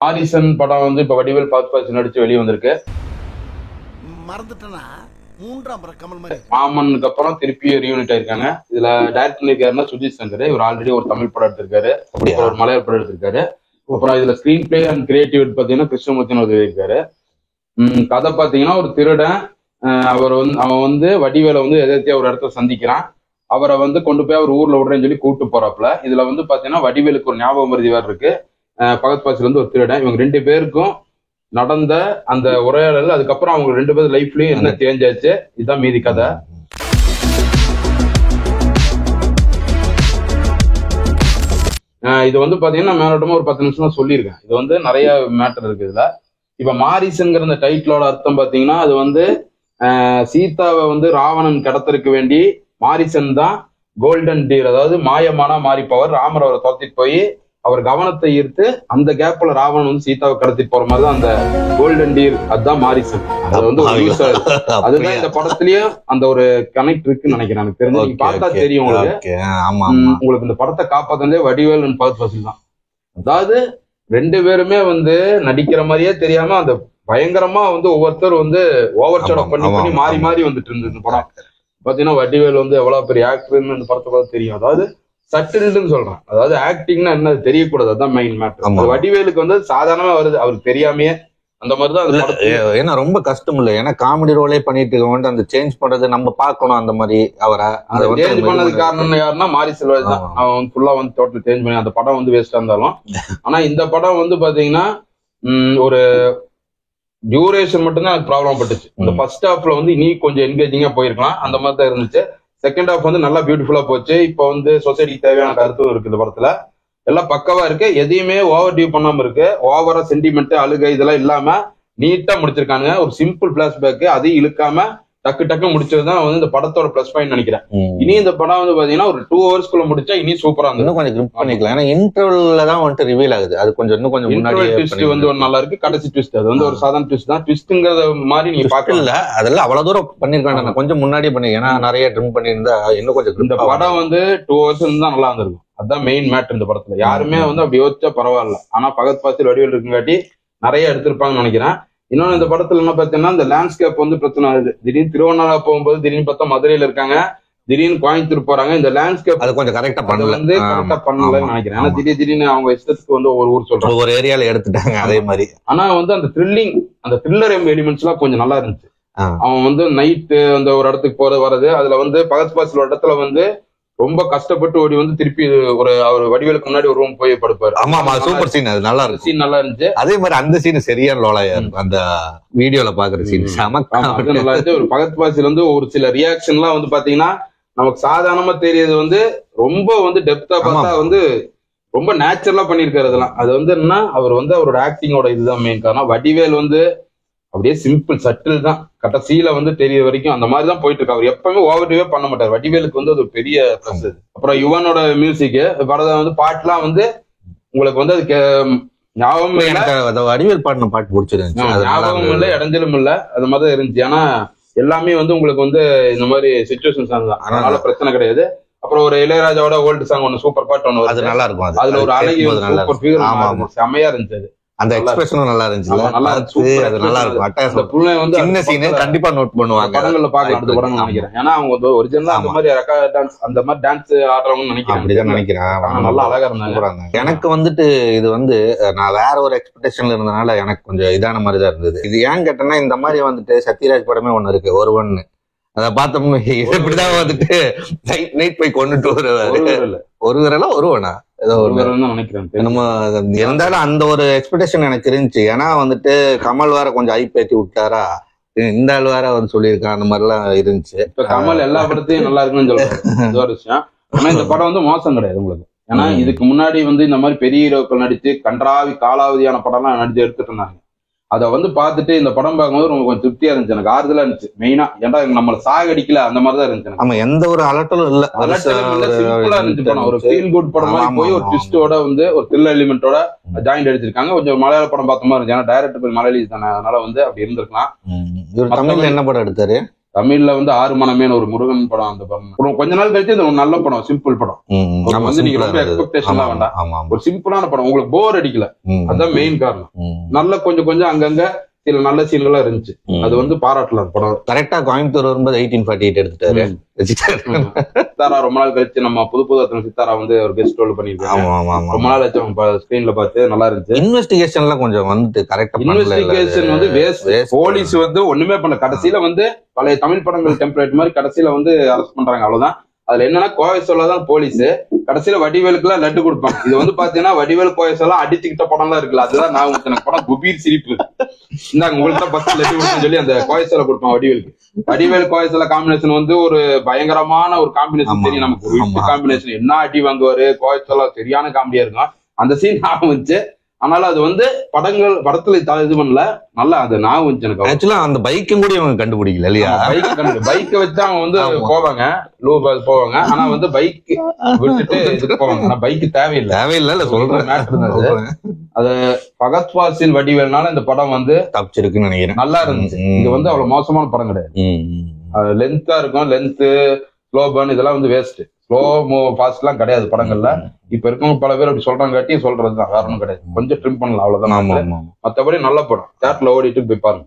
Horizon படம் வந்து இப்ப வடிவேல் பாத்து நடிச்சு வெளியே வந்திருக்கு. மறந்துட்டேன்னா மூன்றாம் கமல் மாதிரி மாமனுக்கு அப்புறம் திருப்பி ரீயூனிட் ஆயிருக்காங்க. இதுல டைரக்ட் பண்ணிருக்காருன்னா சுஜித் சங்கர். இவர் ஆல்ரெடி ஒரு தமிழ் படம் எடுத்திருக்காரு, ஒரு மலையாள படம் எடுத்திருக்காரு. அப்புறம் இதுல ஸ்கிரீன் பிளே அண்ட் கிரியேட்டிவிட்டி பாத்தீங்கன்னா கிருஷ்ணமூர்த்தின்னு ஒரு இருக்காரு. கதை பாத்தீங்கன்னா ஒரு திருடன், அவன் வந்து வடிவேலை வந்து எதிர்த்து ஒரு இடத்துல சந்திக்கிறான். அவரை வந்து கொண்டு போய் அவர் ஊர்ல விடுறேன்னு சொல்லி கூப்பிட்டு போறாப்புல. இதுல வந்து பாத்தீங்கன்னா வடிவேலுக்கு ஒரு ஞாபக மருதி வேறு இருக்கு, பகத் பாசில இருந்து ஒரு திருடன். இவங்க ரெண்டு பேருக்கும் நடந்த அந்த உரையாடல், அதுக்கப்புறம் அவங்க ரெண்டு பேரும் லைஃப்லயும் என்ன சேஞ்ச் ஆச்சு, இதுதான் மீதி கதை. இது வந்து பாத்தீங்கன்னா மேலோட்டமா ஒரு 10 நிமிஷம் தான் சொல்லியிருக்கேன். இது வந்து நிறைய மேட்டர் இருக்கு இதுல. இப்ப மாரிசன்கிற இந்த டைட்டிலோட அர்த்தம் பாத்தீங்கன்னா அது வந்து சீதாவை வந்து ராவணன் கடத்திருக்க வேண்டி மாரிசன் தான் கோல்டன் டீர், அதாவது மாயமானா மாறிப்பவர். ராமர் அவரை தோத்திட்டு போய் அவர் கவனத்தை ஈர்த்து அந்த கேப்ல ராவணன் வந்து சீதாவை கடத்திட்டு போற மாதிரிதான் அந்த கோல்டன் டீர், அதுதான் மாரிசன். அது வந்து ஒரு யூஸ் ஆகுது. அதுதான் இந்த படத்துலயும் அந்த ஒரு கனெக்ட் இருக்குன்னு நினைக்கிறேன். எனக்கு தெரிஞ்சு நீங்க பார்த்தா தெரியும் உங்களுக்கு. உங்களுக்கு இந்த படத்தை காப்பாத்தே வடிவேல் பகத் பாசில் தான். அதாவது ரெண்டு பேருமே வந்து நடிக்கிற மாதிரியே தெரியாம அந்த பயங்கரமா வந்து ஒவ்வொருத்தர் வந்து ஓவர் ஷாட் பண்ணி மாறி மாறி வந்துட்டு இருந்தது. இந்த படம் பாத்தீங்கன்னா வடிவேல் வந்து எவ்வளவு பெரிய ஆக்டர்னு இந்த படத்தை பார்த்து தெரியும். அதாவது சட்டில்டுன்னு சொல்றேன், அதாவது ஆக்டிங்னா என்ன தெரியக்கூடாது, அதுதான் மெயின் மேட்டர். வடிவேலுக்கு வந்து சாதாரணமா வருது, அவருக்கு தெரியாமையே அந்த மாதிரிதான். ஏன்னா ரொம்ப கஷ்டம் இல்ல, ஏன்னா காமெடி ரோலே பண்ணிட்டு இருக்க அந்த சேஞ்ச் பண்றது நம்ம பாக்கணும். அந்த மாதிரி அவரை சேஞ்ச் பண்ணதுக்கு காரணம் யாருன்னா மாரி செல்வராஜ் தான். அவன் ஃபுல்லா வந்து டோட்டல் சேஞ்ச் பண்ணி அந்த படம் வந்து வேஸ்டா இருந்தாலும். ஆனா இந்த படம் வந்து பாத்தீங்கன்னா ஒரு டியூரேஷன் மட்டும்தான் எனக்கு ப்ராப்ளம் பட்டுச்சு. இந்த ஃபர்ஸ்ட் ஹாஃப்ல வந்து இனி கொஞ்சம் என்கேஜிங்கா போயிருக்கலாம், அந்த மாதிரி தான் இருந்துச்சு. செகண்ட் ஹாஃப் வந்து நல்லா பியூட்டிஃபுல்லா போச்சு. இப்போ வந்து சொசைட்டிக்கு தேவையான கருத்தும் இருக்கு இந்த படத்துல, எல்லாம் பக்கவா இருக்கு. எதையுமே ஓவர் டியூ பண்ணாம இருக்கு. ஓவரா சென்டிமெண்ட் அழுகை இதெல்லாம் இல்லாம நீட்டா முடிச்சிருக்காங்க. ஒரு சிம்பிள் பிளாஷ்பேக் அதையும் இழுக்காம டக்கு டக்கு முடிச்சதுதான் வந்து இந்த படத்தோட பிளஸ் பாயிண்ட் நினைக்கிறேன். இனி இந்த படம் வந்து பாத்தீங்கன்னா ஒரு 2 ஹவர்ஸ்க்குள்ள முடிச்சா இனி சூப்பரா இருந்தது. கொஞ்சம் கிரிப் பண்ணிக்கலாம். ஏன்னா இன்டர்வல்ல தான் வந்துட்டு ரிவீல் ஆகுது. அது கொஞ்சம் முன்னாடி ட்விஸ்ட் வந்து ஒரு நல்லா இருக்கு. கடைசி ட்விஸ்ட் அது வந்து ஒரு சாதாரண ட்விஸ்ட் தான். ட்விஸ்ட்ங்கற மாதிரி நீங்க பாக்கல, அதெல்லாம் அவ்வளவு தூரம் பண்ணிருக்காங்க. கொஞ்சம் முன்னாடியே பண்ணி, ஏன்னா நிறைய ட்ரிம் பண்ணிருந்தா இன்னும் கொஞ்சம். இந்த படம் வந்து 2 ஹவர்ஸ் தான் நல்லா இருந்திருக்கும். அதுதான் மெயின் மேட்டர் இந்த படத்துல. யாருமே வந்து அப்படி யோசிச்சா பரவாயில்ல. ஆனா பகத் பாசில் வடிவேல் இருக்குங்காட்டி நிறைய எடுத்திருப்பாங்கன்னு நினைக்கிறேன். இன்னொன்னு இந்த படத்துல என்ன பார்த்தீங்கன்னா இந்த லேண்ட்ஸ்கேப் வந்து பிரச்சனை ஆகுது. திடீர்னு திருவண்ணாமலை போகும்போது திடீர்னு பார்த்தா மதுரையில இருக்காங்க, திடீர்னு கோயம்புத்தூர் போறாங்க. இந்த லேண்ட்ஸ்கேப் அது கொஞ்சம் கரெக்டா பண்ணலன்னு நினைக்கிறேன். ஆனா திடீர்னு அவங்க இஷ்டத்துக்கு வந்து ஒரு ஊர் சொல்றாங்க, ஒரு ஏரியால எடுத்துட்டாங்க அதே மாதிரி. ஆனா வந்து அந்த த்ரில்லிங், அந்த த்ரில்லர் எலிமெண்ட்ஸ் எல்லாம் கொஞ்சம் நல்லா இருந்துச்சு. அவன் வந்து நைட்டு அந்த ஒரு இடத்துக்கு போறது வர்றது, அதுல வந்து பகத் பாசில் இடத்துல வந்து ரொம்ப கஷ்டப்பட்டு ஓடி வந்து திருப்பி ஒரு அவர் வடிவேலுக்கு முன்னாடி ஒரு ரூம் போய் படுப்பாரு. ஆமா, சூப்பர் சீன். அது நல்லா இருக்கு. சீன் நல்லா இருந்துச்சு. அதே மாதிரி அந்த சீன் சரியான லோலாயா இருக்கும். அந்த வீடியோல பாக்குற சீன் நல்லா இருந்துச்சு. ஒரு பகத் பாசில் வந்து ஒரு சில ரியாக்ஷன் எல்லாம் வந்து பாத்தீங்கன்னா நமக்கு சாதாரணமா தெரியுது, வந்து ரொம்ப வந்து டெப்தா பார்த்தா வந்து ரொம்ப நேச்சுரலா பண்ணிருக்காரு அதெல்லாம். அது வந்து என்ன, அவர் வந்து அவரோட ஆக்டிங்கோட இதுதான் மெயின் காரணம். வடிவேல் வந்து அப்படியே சிம்பிள் சட்டில் தான், கடைசியில வந்து தெரிய வரைக்கும் அந்த மாதிரி தான் போயிட்டு இருக்கு. அவர் எப்பவுமே ஓவர்டியூவே பண்ண மாட்டார். வடிவேலுக்கு வந்து அது ஒரு பெரிய பிளஸ். அப்புறம் யுவனோட மியூசிக் படத்தை வந்து பாட்டுலாம் வந்து உங்களுக்கு வந்து அது ஞாபகம் வடிவேல் பாடின பாட்டு பிடிச்சிருந்துச்சு. ஞாபகம் இல்லை, இடைஞ்சலும் இல்லை, அது மாதிரிதான் இருந்துச்சு. ஆனா எல்லாமே வந்து உங்களுக்கு வந்து இந்த மாதிரி சிச்சுவேஷன் சாங் தான், அதனால பிரச்சனை கிடையாது. அப்புறம் ஒரு இளையராஜாவோட ஓல்டு சாங் ஒன்னு சூப்பர் பாட்டு ஒண்ணு, அது நல்லா இருக்கும். அதுல ஒரு அழகி சூப்பர் ஃபிகர் செமையா இருந்துச்சு. அது அந்த எக்ஸ்பிரஷனும் நல்லா இருந்துச்சு. நல்லா இருக்கும். சின்ன சீன் கண்டிப்பா நோட் பண்ணுவாங்க. படங்கள்ல பாக்கலாம், அடுத்த படம் நினைக்கிறேன். ஏன்னா அவங்க ஒரிஜினலா அந்த மாதிரி டான்ஸ், அந்த மாதிரி டான்ஸ் ஆடுறவங்க நினைக்கிறேன். அப்படிதான் நினைக்கிறேன். நல்லா அழகா இருந்தாங்க. எனக்கு வந்துட்டு இது வந்து நான் வேற ஒரு எக்ஸ்பெக்டேஷன்ல இருந்தனால எனக்கு கொஞ்சம் இதான மாதிரி தான் இருந்தது. இது ஏன் கேட்டேன்னா, இந்த மாதிரி வந்துட்டு சத்யராஜ் படமே ஒண்ணு இருக்கு, ஒருவன். அத பார்த்தோம் இப்படிதான் வந்துட்டு நைட் போய் கொண்டுட்டு ஒரு விரல ஒருவனா ஏதோ இருந்தாலும் அந்த ஒரு எக்ஸ்பெக்டேஷன் எனக்கு இருந்துச்சு. ஏன்னா வந்துட்டு கமல் வேற கொஞ்சம் ஐப்பேத்தி விட்டாரா, இந்த ஆள் வேற வந்து சொல்லியிருக்கான், அந்த மாதிரி எல்லாம் இருந்துச்சு. இப்ப கமல் எல்லா படத்தையும் நல்லா இருக்குன்னு சொல்றாரு, ஒரு விஷயம். ஆனா இந்த படம் வந்து மோசம் கிடையாது உங்களுக்கு. ஏன்னா இதுக்கு முன்னாடி வந்து இந்த மாதிரி பெரிய ஹீரோக்கள் நடிச்சு கன்றாவி காலாவதியான படம் எல்லாம் நடிச்சு எடுத்துட்டு இருந்தாங்க. அதை வந்து பார்த்துட்டு இந்த படம் பார்க்கும்போது ரொம்ப கொஞ்சம் திருப்தியா இருந்துச்சு, எனக்கு ஆறுதலா இருந்துச்சு. மெயினா ஏன்டா நம்மள சாகடிக்கல அந்த மாதிரிதான் இருந்துச்சு. ஆமா, எந்த ஒரு அலட்டலும் இல்ல, சிம்பிளா இருந்துச்சு படம். ஒரு ஃபீல் குட் படம் மாதிரி போய் ஒரு ட்விஸ்டோட வந்து ஒரு த்ரில்லர் எலிமெண்டோட ஜாயிண்ட் அடிச்சிருக்காங்க. கொஞ்சம் மலையாள படம் பார்த்த மாதிரி இருந்துச்சு. ஏன்னா டைரக்டர் பேர் மலையாளி தானே, அதனால வந்து அப்படி இருந்திருக்கலாம். தமிழ்ல என்ன படம் எடுத்தாரு? தமிழ்ல வந்து ஆறு மனமேன்னு ஒரு முருகன் படம், அந்த படம் கொஞ்ச நாள் கழிச்சு இந்த ஒரு நல்ல படம், சிம்பிள் படம். வந்து நீங்க ரொம்ப எக்ஸ்பெக்டேஷன் எல்லாம் வேண்டாம், ஒரு சிம்பிளான படம், உங்களுக்கு போர் அடிக்கல, அதான் மெயின் காரணம். நல்ல கொஞ்சம் அங்கங்க சில நல்ல சீன்களா இருந்துச்சு, அது வந்து பாராட்டலாம் படம். கரெக்டா கோயம்புத்தூர் வரும்போது 1848 எடுத்துட்டாரு. சித்தாரா ரொம்ப நாள் கழிச்சு நம்ம புது சித்தாரா வந்து ஒரு கெஸ்ட் ரோல் பண்ணிருக்காங்க. ரொம்ப நாள் ஆச்சு அவங்க ஸ்கிரீன்ல பார்த்து, நல்லா இருந்துச்சு. இன்வெஸ்டிகேஷன்ல கொஞ்சம் வந்து கரெக்டா, இன்வெஸ்டிகேஷன் வந்து போலீஸ் வந்து ஒண்ணுமே பண்ணல. கடைசியில வந்து பழைய தமிழ் படங்கள் டெம்ப்ளேட் மாதிரி கடைசியில வந்து அரெஸ்ட் பண்றாங்க, அவ்வளவுதான். அதுல என்னன்னா கோவை சொல்லதான் போலீஸ் கடைசியில வடிவேலுக்கு எல்லாம் லட்டு கொடுப்பாங்க. இது வந்து பாத்தீங்கன்னா வடிவேல் கோவை சொல்ல அடிச்சுக்கிட்ட படம் எல்லாம் இருக்குல்ல, அதுதான் நான் எனக்கு படம் குபீர் சிரிப்பு. இந்தாங்க உங்களுக்கு தான் ஃபர்ஸ்ட் லட்டு கொடுன்னு சொல்லி அந்த கோவை சொல்ல கொடுப்பான் வடிவேலுக்கு. வடிவேல் கோவை சொல்ல காம்பினேஷன் வந்து ஒரு பயங்கரமான ஒரு காம்பினேஷன் தெரியும் நமக்கு, ஒரு காம்பினேஷன். என்ன அடி வாங்குவாரு கோவை சொல்ல, சரியான காமெடியா இருக்கும் அந்த சீன். ஞாபகம் வச்சு, ஆனாலும் அது வந்து படத்துல இது பண்ணல, நல்லா அது ஞாபகம் வந்துச்சு எனக்கு. ஆக்சுவலா அந்த பைக்கும் கூட அவங்க கண்டுபிடிக்கல இல்லையா? பைக்கை வச்சு அவங்க வந்து போவாங்க, போவாங்க. ஆனா வந்து பைக் விட்டுட்டு இதுக்கு போவாங்க. ஆனா பைக் தேவையில்லை சொல்றேன் மேட்டர் இருந்தது. அது பகத் ஃபாசில் வடிவேல்னால இந்த படம் வந்து தப்பிச்சிருக்குன்னு நினைக்கிறேன். நல்லா இருந்துச்சு. இது வந்து அவ்வளவு மோசமான படம் கிடையாது. லென்த்தா இருக்கும், லென்த் ஸ்லோ பர்ன் இதெல்லாம் வந்து வேஸ்ட். ஸ்லோ ஃபாஸ்ட் எல்லாம் கிடையாது படங்கள்ல. இப்ப இருக்கவங்க பல பேர் அப்படி சொல்றாங்க, சொல்றதுதான், காரணம் கிடையாது. கொஞ்சம் ட்ரிம் பண்ணலாம், அவ்வளவுதான். மத்தபடி நல்ல படம், தியேட்டர்ல ஓடிட்டு போய் பாருங்க.